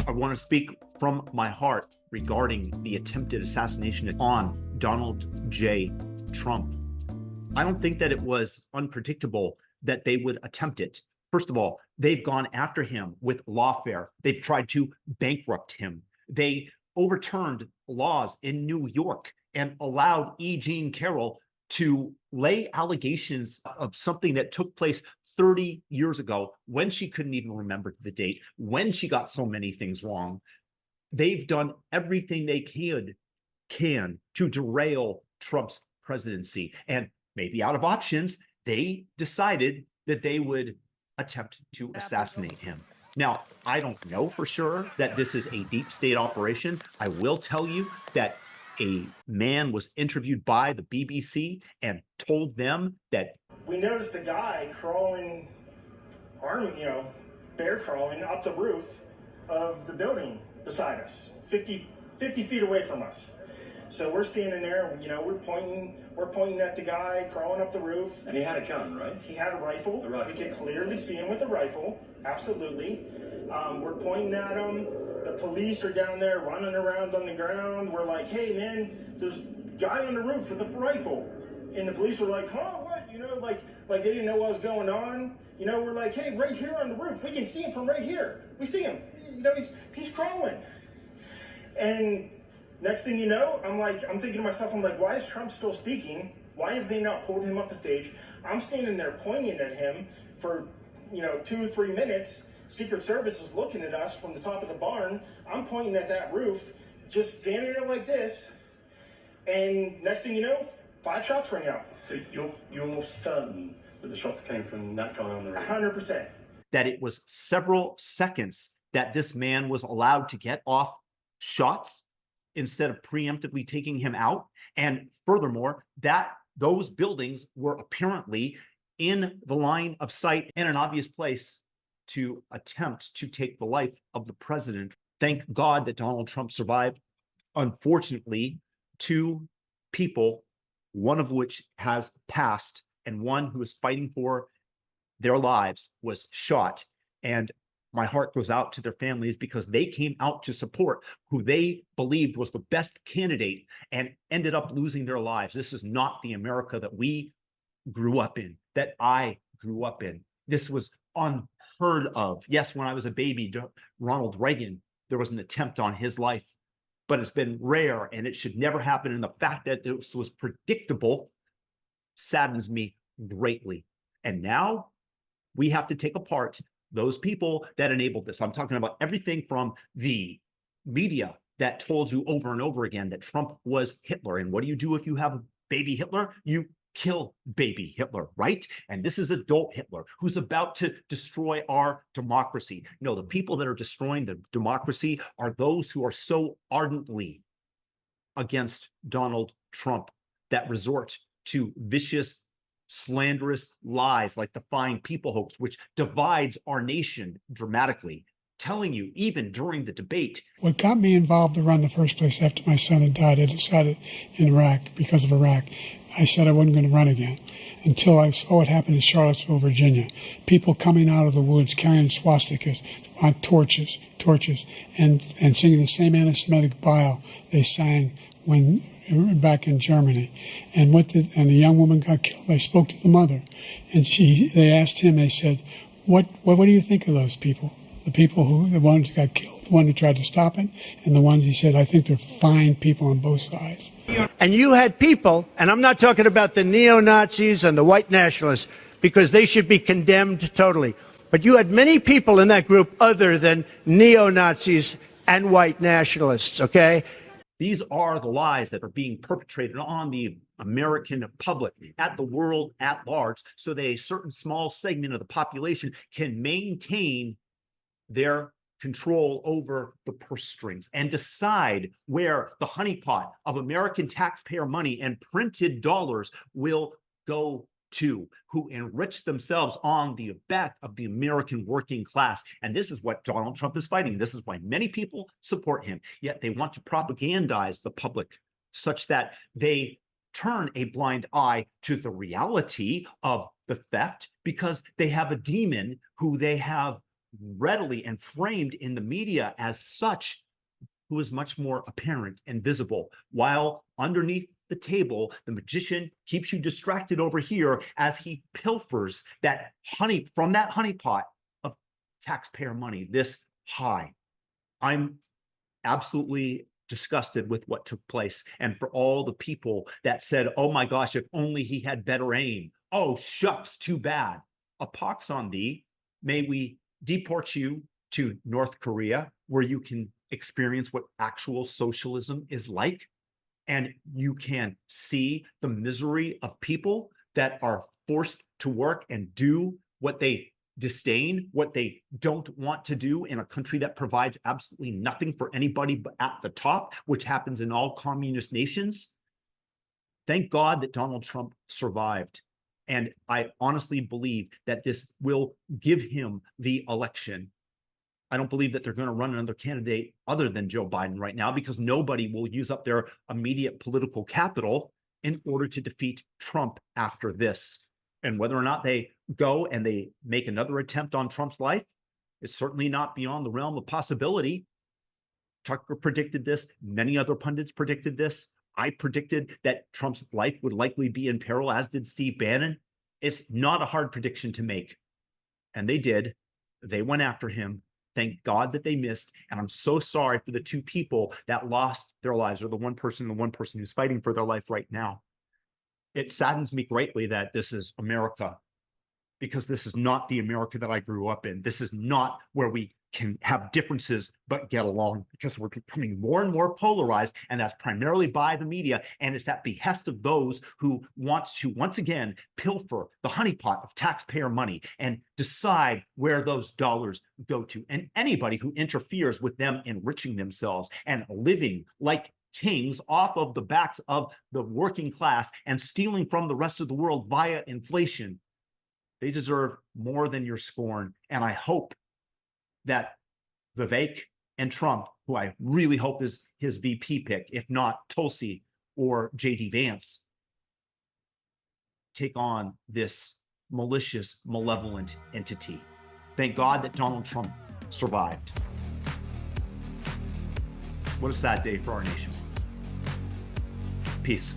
I want to speak from my heart regarding the attempted assassination on Donald J. Trump. I don't think that it was unpredictable that they would attempt it. First of all, they've gone after him with lawfare. They've tried to bankrupt him. They overturned laws in New York and allowed E. Jean Carroll to lay allegations of something that took place 30 years ago when she couldn't even remember the date, when she got so many things wrong. They've done everything they can to derail Trump's presidency. And maybe out of options, they decided that they would attempt to assassinate him. Now, I don't know for sure that this is a deep state operation. I will tell you that a man was interviewed by the BBC and told them that we noticed a guy crawling, bear crawling up the roof of the building beside us, 50 feet away from us. So we're standing there, we're pointing at the guy crawling up the roof. And he had a gun, right? He had a rifle. We could clearly see him with a rifle, absolutely. We're pointing at him. The police are down there running around on the ground. We're like, hey man, there's a guy on the roof with a rifle. And the police were like, huh, what? Like they didn't know what was going on. We're like, hey, right here on the roof, we can see him from right here. We see him. He's crawling. And next thing you know, I'm thinking to myself, why is Trump still speaking? Why have they not pulled him off the stage? I'm standing there pointing at him for, 2 or 3 minutes. Secret Service is looking at us from the top of the barn. I'm pointing at that roof, just standing there like this. And next thing you know, 5 shots ring out. So you're certain that the shots came from that guy on the roof? 100%. That it was several seconds that this man was allowed to get off shots instead of preemptively taking him out. And furthermore, that those buildings were apparently in the line of sight in an obvious place to attempt to take the life of the president. Thank God that Donald Trump survived. Unfortunately, 2 people, one of which has passed and one who is fighting for their lives, was shot. And my heart goes out to their families because they came out to support who they believed was the best candidate and ended up losing their lives. This is not the America that we grew up in, that I grew up in. This was unheard of. Yes, when I was a baby, Ronald Reagan, there was an attempt on his life, but it's been rare and it should never happen. And the fact that this was predictable saddens me greatly. And now we have to take apart those people that enabled this. I'm talking about everything from the media that told you over and over again that Trump was Hitler. And what do you do if you have a baby Hitler? You kill baby Hitler, right? And this is adult Hitler who's about to destroy our democracy. No, the people that are destroying the democracy are those who are so ardently against Donald Trump that resort to vicious, slanderous lies like the Fine People hoax, which divides our nation dramatically, telling you even during the debate. What got me involved to run in the first place after my son had died, I decided in Iraq, because of Iraq, I said I wasn't going to run again until I saw what happened in Charlottesville, Virginia. People coming out of the woods carrying swastikas on torches, and singing the same anti-Semitic bile they sang when back in Germany. And the young woman got killed. They spoke to the mother, and they asked him. They said, "What do you think of those people? The ones who got killed, the one who tried to stop it, and the ones," he said, "I think they're fine people on both sides." And you had people, and I'm not talking about the neo-Nazis and the white nationalists, because they should be condemned totally. But you had many people in that group other than neo-Nazis and white nationalists, okay? These are the lies that are being perpetrated on the American public, at the world at large, so that a certain small segment of the population can maintain their control over the purse strings and decide where the honeypot of American taxpayer money and printed dollars will go to, who enrich themselves on the back of the American working class. And this is what Donald Trump is fighting. This is why many people support him, yet they want to propagandize the public such that they turn a blind eye to the reality of the theft because they have a demon who they have readily and framed in the media as such, who is much more apparent and visible, while underneath the table, the magician keeps you distracted over here as he pilfers that honey from that honeypot of taxpayer money this high. I'm absolutely disgusted with what took place. And for all the people that said, oh my gosh, if only he had better aim. Oh, shucks, too bad. A pox on thee. May we deport you to North Korea, where you can experience what actual socialism is like. And you can see the misery of people that are forced to work and do what they disdain, what they don't want to do in a country that provides absolutely nothing for anybody but at the top, which happens in all communist nations. Thank God that Donald Trump survived. And I honestly believe that this will give him the election. I don't believe that they're going to run another candidate other than Joe Biden right now, because nobody will use up their immediate political capital in order to defeat Trump after this. And whether or not they go and they make another attempt on Trump's life is certainly not beyond the realm of possibility. Tucker predicted this. Many other pundits predicted this. I predicted that Trump's life would likely be in peril, as did Steve Bannon. It's not a hard prediction to make. And they did. They went after him. Thank God that they missed. And I'm so sorry for the two people that lost their lives, or the one person who's fighting for their life right now. It saddens me greatly that this is America, because this is not the America that I grew up in. This is not where we can have differences but get along, because we're becoming more and more polarized, and that's primarily by the media, and it's at behest of those who want to once again pilfer the honeypot of taxpayer money and decide where those dollars go to. And anybody who interferes with them enriching themselves and living like kings off of the backs of the working class and stealing from the rest of the world via inflation, they deserve more than your scorn. And I hope that Vivek and Trump, who I really hope is his VP pick, if not Tulsi or JD Vance, take on this malicious, malevolent entity. Thank God that Donald Trump survived. What a sad day for our nation. Peace.